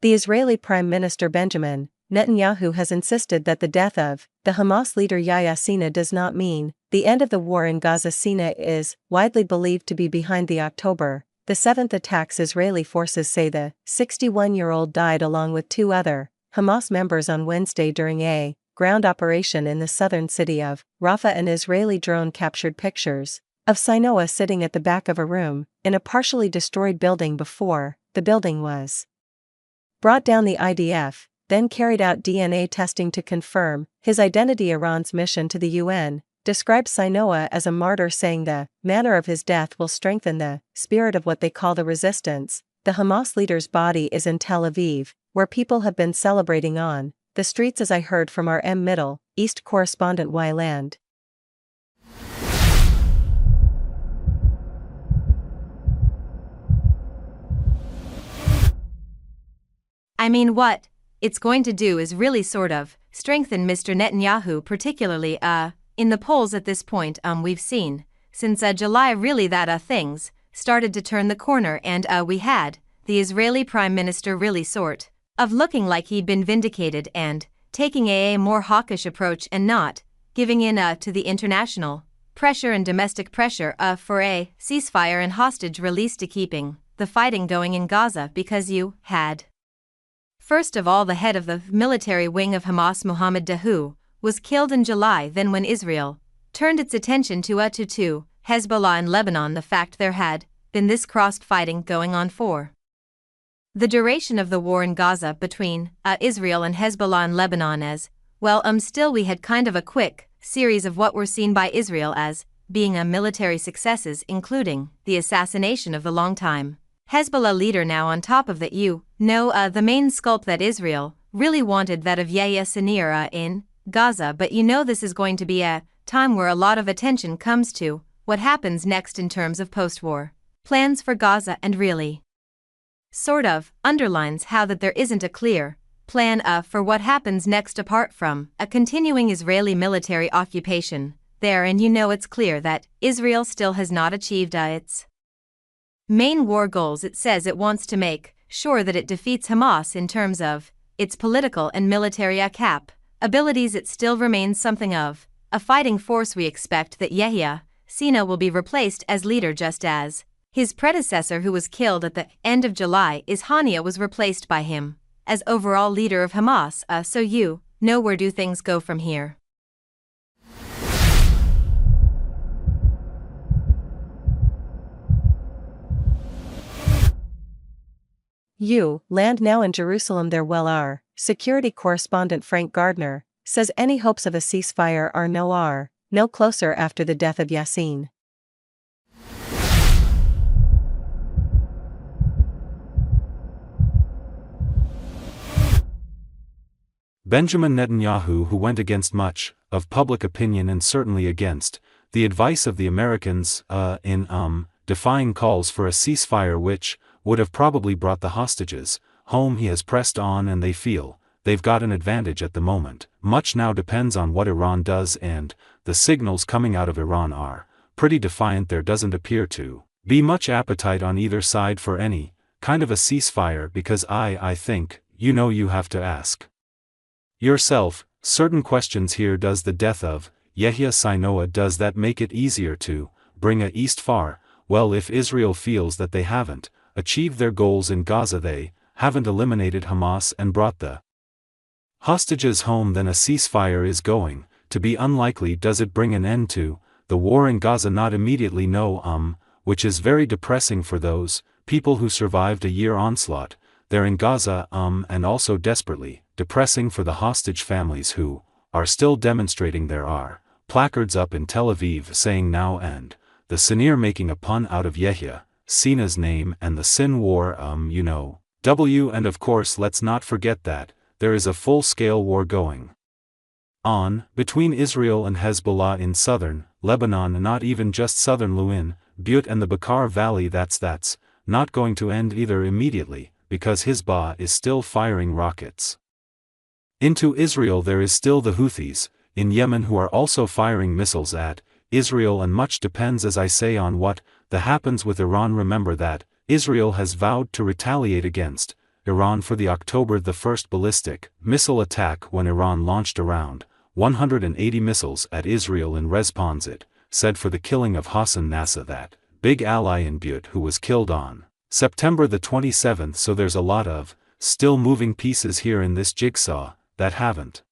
The Israeli Prime Minister Benjamin Netanyahu has insisted that the death of the Hamas leader Yahya Sinwar does not mean the end of the war in Gaza. Sinwar is widely believed to be behind the October the 7th attacks. Israeli forces say the 61-year-old died along with 2 other Hamas members on Wednesday during a ground operation in the southern city of Rafah. An Israeli drone captured pictures of Sinwar sitting at the back of a room in a partially destroyed building before the building was brought down. The IDF then carried out DNA testing to confirm his identity. Iran's mission to the UN described Sinwar as a martyr, saying the manner of his death will strengthen the spirit of what they call the resistance. The Hamas leader's body is in Tel Aviv, where people have been celebrating on the streets, as I heard from our Middle East correspondent Wyland. I mean, what it's going to do is really sort of strengthen Mr. Netanyahu, particularly in the polls at this point. We've seen since July really that things started to turn the corner, and we had the Israeli Prime Minister really sort of looking like he'd been vindicated and taking a more hawkish approach and not giving in to the international pressure and domestic pressure for a ceasefire and hostage release to keeping the fighting going in Gaza, because you had first of all the head of the military wing of Hamas, Mohammed Dahu, was killed in July. Then when Israel turned its attention to Hezbollah in Lebanon, the fact there had been this cross-fighting going on for the duration of the war in Gaza between Israel and Hezbollah in Lebanon as well. Still we had kind of a quick series of what were seen by Israel as being military successes, including the assassination of the longtime Hezbollah leader. Now on top of that, the main sculpt that Israel really wanted, that of Yahya Sinwar in Gaza. But this is going to be a time where a lot of attention comes to what happens next in terms of post-war plans for Gaza, and really sort of underlines how that there isn't a clear plan for what happens next apart from a continuing Israeli military occupation there. And it's clear that Israel still has not achieved its main war goals. It says it wants to make sure that it defeats Hamas in terms of its political and military abilities. It still remains something of a fighting force. We expect that Yahya Sinwar will be replaced as leader, just as his predecessor, who was killed at the end of July, Hania, was replaced by him as overall leader of Hamas. So where do things go from here? Land now in Jerusalem there well are. Security correspondent Frank Gardner says any hopes of a ceasefire are no closer after the death of Yassin. Benjamin Netanyahu, who went against much of public opinion and certainly against the advice of the Americans in defying calls for a ceasefire which would have probably brought the hostages home, he has pressed on, and they feel they've got an advantage at the moment. Much now depends on what Iran does, and the signals coming out of Iran are pretty defiant. There doesn't appear to be much appetite on either side for any kind of a ceasefire, because I think you have to ask yourself certain questions here. Does the death of Yahya Sinwar, does that make it easier to bring a ceasefire? Well, if Israel feels that they haven't achieved their goals in Gaza, they haven't eliminated Hamas and brought the hostages home, then a ceasefire is going to be unlikely. Does it bring an end to the war in Gaza? Not immediately, no, which is very depressing for those people who survived a year onslaught there in Gaza, and also desperately depressing for the hostage families who are still demonstrating. There are placards up in Tel Aviv saying now, and the Sinwar making a pun out of Yahya Sinwar's name and the Sinwar, and of course let's not forget that there is a full-scale war going on between Israel and Hezbollah in southern Lebanon, not even just southern Luin, Butte and the Beqar Valley. That's not going to end either immediately, because Hezbollah is still firing rockets into Israel. There is still the Houthis in Yemen who are also firing missiles at Israel, and much depends, as I say, on what happens with Iran. Remember that Israel has vowed to retaliate against Iran for the October the 1st ballistic missile attack when Iran launched around 180 missiles at Israel in response. It said for the killing of Hassan Nasrallah, that big ally in Butte, who was killed on September the 27th. So there's a lot of still moving pieces here in this jigsaw that haven't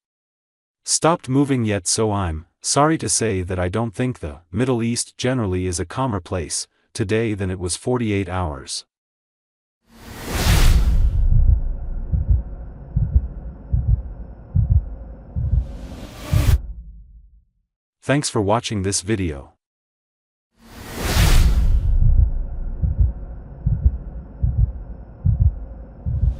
stopped moving yet. So I'm sorry to say that I don't think the Middle East generally is a calmer place today than it was 48 hours. Thanks for watching this video.